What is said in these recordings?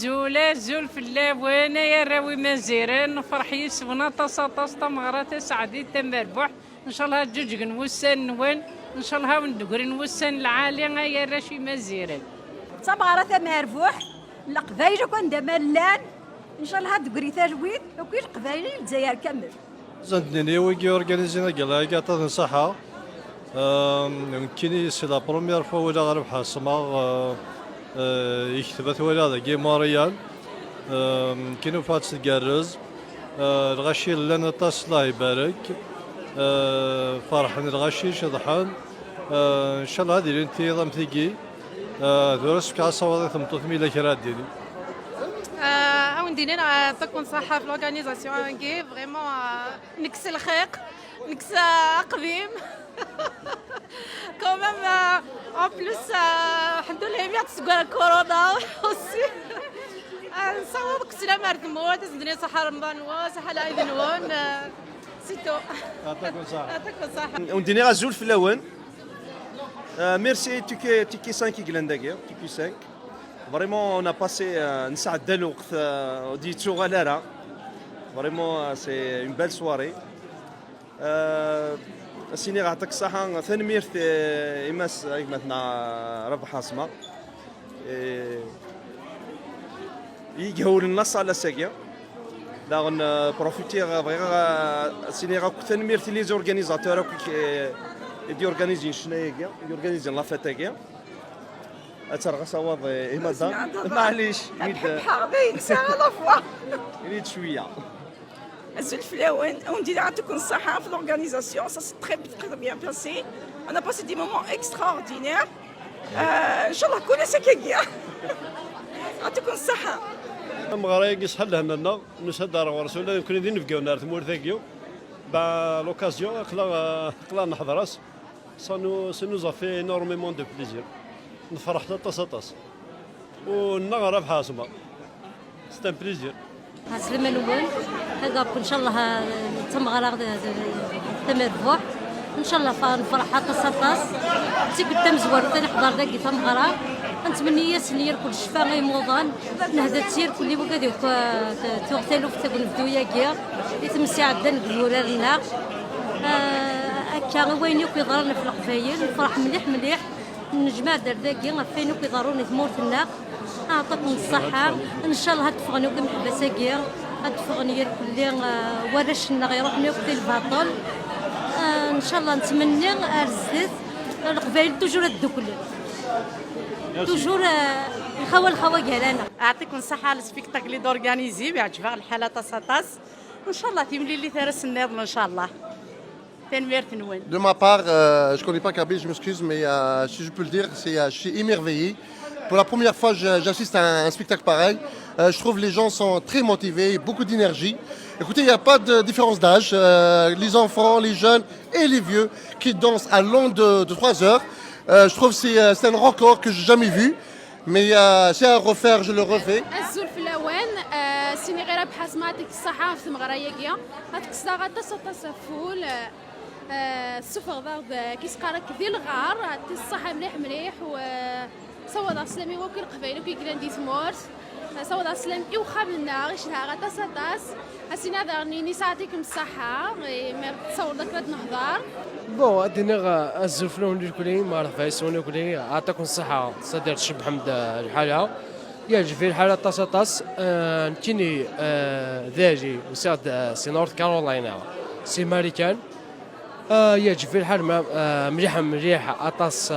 زول في اللابوانة يا راوي مزيران فرح يسفنا طاس تمغرة سعدي تمربح ان شاء الله جوج نوسان نوان ان شاء الله وندقر نوسان العالي يا راشي مزيران تمغرة مربوح القبايل كون دملان ان شاء الله دقري تجويد وكل القبايل الجزائر كامل زندني ويجي اورجانيزينا قال قاعد صحة يمكن سي لا بروميير فوا ولا غير بحاسمة يكتبت ولا هذا جيماريال كينو فاتس تقرز الغشي لنا طاس الله يبارك فرحان الغشي شضحان ان شاء الله هذه الانتظام تيجي درس كاسة وضع ثم تثميل كرات ديني وندينا تكون صحة في لورغانيزاسيون كي فريمون نكس الخيق نكس قديم كومام ان بلوس الحمد لله ميات سكوار كورونا اوسي نصور كسلا مرت موت زندني صحة رمضان وصحة العيد نوون سيتو يعطيكم صحة وندينا غزول في اللون ميرسي تيكي 5 كيغلانداكي تيكي 5 Vraiment, on a passé une salle du Tsogalara. Vraiment, c'est une belle soirée. Sini غاتك الصحة ثاني ميرت إماس مثلا ربح حاسمة. يجهول النص على ساقيا. داغن بروفيتير غير سيني غاك ثاني ميرت لي زورغانيزاتور يدي اورغانيزين شنايا يورغانيزين لا فاتاكيا. أترى صواب إمازا معليش حاضين ساعة لفوا يريد شوية الزلف الأوان وندير يعطيكم الصحة في l'organisation ça s'est très bien passé on a passé des moments extraordinaires إن شاء الله كل سكاكيا يعطيكم الصحة مغاريق يسحل هنا نسدار ورسول الله يمكن ندير نفقاو نار ثمور ثاقيو با لوكازيون خلا نحضرس ça nous a fait énormément de plaisir نفرح طاس ونغرب حاسمة سي ان بليزير سليمة الأول هذا ان شاء الله تم غرق تمربح ان شاء الله نفرح طاس تي قدام زوار ثاني حضر داكي تم غرق نتمنى سنير كل شفاء غير موضان نهدا تسير كل وكادي توقتلو في تكون الدويا كيا يتمسي عندنا نقولوا لنا هكا وين يضرنا في القبايل نفرح مليح النجمة درداكي فين كيضروني ثمورتنا أعطاكم الصحة إن شاء الله هتفغني وكم حبساكي هتفغني كلي ورشنا غيروحني وقت الباطل إن شاء الله نتمنى الزيت القبائل توجور الدكل توجور الخوا ديالنا يعطيكم الصحة على السبيكتاكل اللي دورغانيزي بيعجبها الحالة طاس إن شاء الله تملي اللي ثارس الناظر إن شاء الله. De ma part, je ne connais pas Kabyle, je m'excuse, mais si je peux le dire, je suis émerveillé. Pour la première fois, j'assiste à un spectacle pareil. Je trouve que les gens sont très motivés, beaucoup d'énergie. Écoutez, il n'y a pas de différence d'âge. Les enfants, les jeunes et les vieux qui dansent à long de 3 heures. Je trouve que c'est un record que je n'ai jamais vu. Mais c'est à refaire, je le refais. السفر ضرب كيس قارك ذي الغار عطي الصحة مليح وصوض السلامي وكل قبيل وكي كلاندي ثمورت صوض السلام كي وخابلنا غيش لها طاس حسينا دارني نساعدكم الصحة ما تصور ذاك رد نهضر بون ادينا الزفلون اللي كلين ما عرف يسوني كلين عطاكم الصحة صدر الشيخ محمد الحالة يعجب في الحالة طاس نتيني ذاجي وساد سي نورث كارولاينا سي ماريكان يعجب في الحال مليح أطاس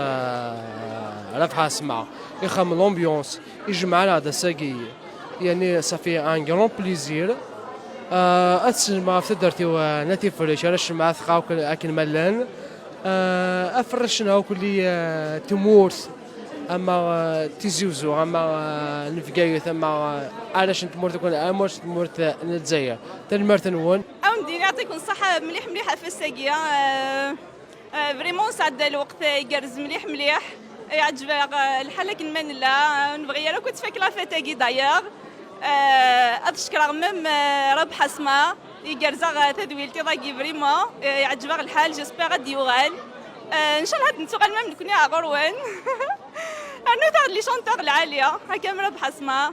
رفحة سمع يخم لومبيونس يجمع هذا ساقي يعني صافي ان غران بليزير أتسمع في درتي وناتي فريش رش مع ثقة أكل ملان أفرشنا وكل تمورت أما تيزوزو أما نفقايث أما علاش نتمورت تكون أمورت تمورت نتزايا تنمرت نون ندير يعطيكم الصحة مليحة في الساقية فريمون سعد الوقت يقرز مليح يعجب الحالة كنمان لا نبغي انا كنت فاكرة فاتاكي دايوغ اتشكر ميم رب حسمة يقرزا تدويلتي ضاكي فريمون يعجبها الحال جيسبيغ غادي يوغال ان شاء الله نتوغل ميم نكوني عغروان انا تاع لي شونتور العالية هكا رب حسمة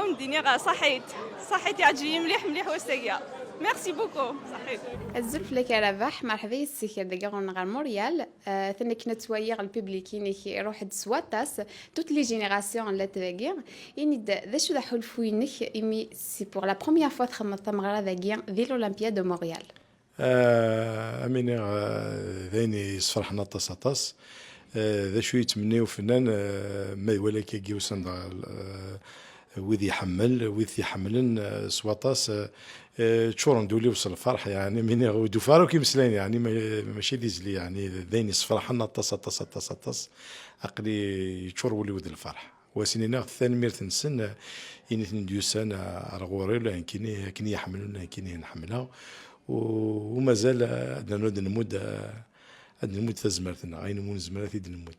ونديني صحيت يعجبني مليح وساقيا. ميرسي بوكو. صحيت الزلف لك رباح مرحبا يسكر دقيقون غير موريال ثنك نتويغ الببليكين كي يروح سواتاس توت لي جينيراسيون لا تواقير يعني ذا شو ذا حلفوينك إمي سي بور لا بروميير فوا تخمم تمغرا ذاقير ذي الأولمبياد دو موريال. أمين ذيني صفرحنا طاس ذا شو يتمنيو فنان ما ولا كي وصل وذي يحملن سواطاس تشورن دولي وصل الفرح يعني من دوفارو كي مسلين يعني ماشي ديزلي يعني ذيني صفرحنا طاس عقلي تشور ولي ود الفرح وسنينا الثاني ميرت نسن إني ديوسان رغوري لان كيني يحملون كيني نحملها ومازال عندنا نمود تزمرتنا غير نمود زمرتي نمود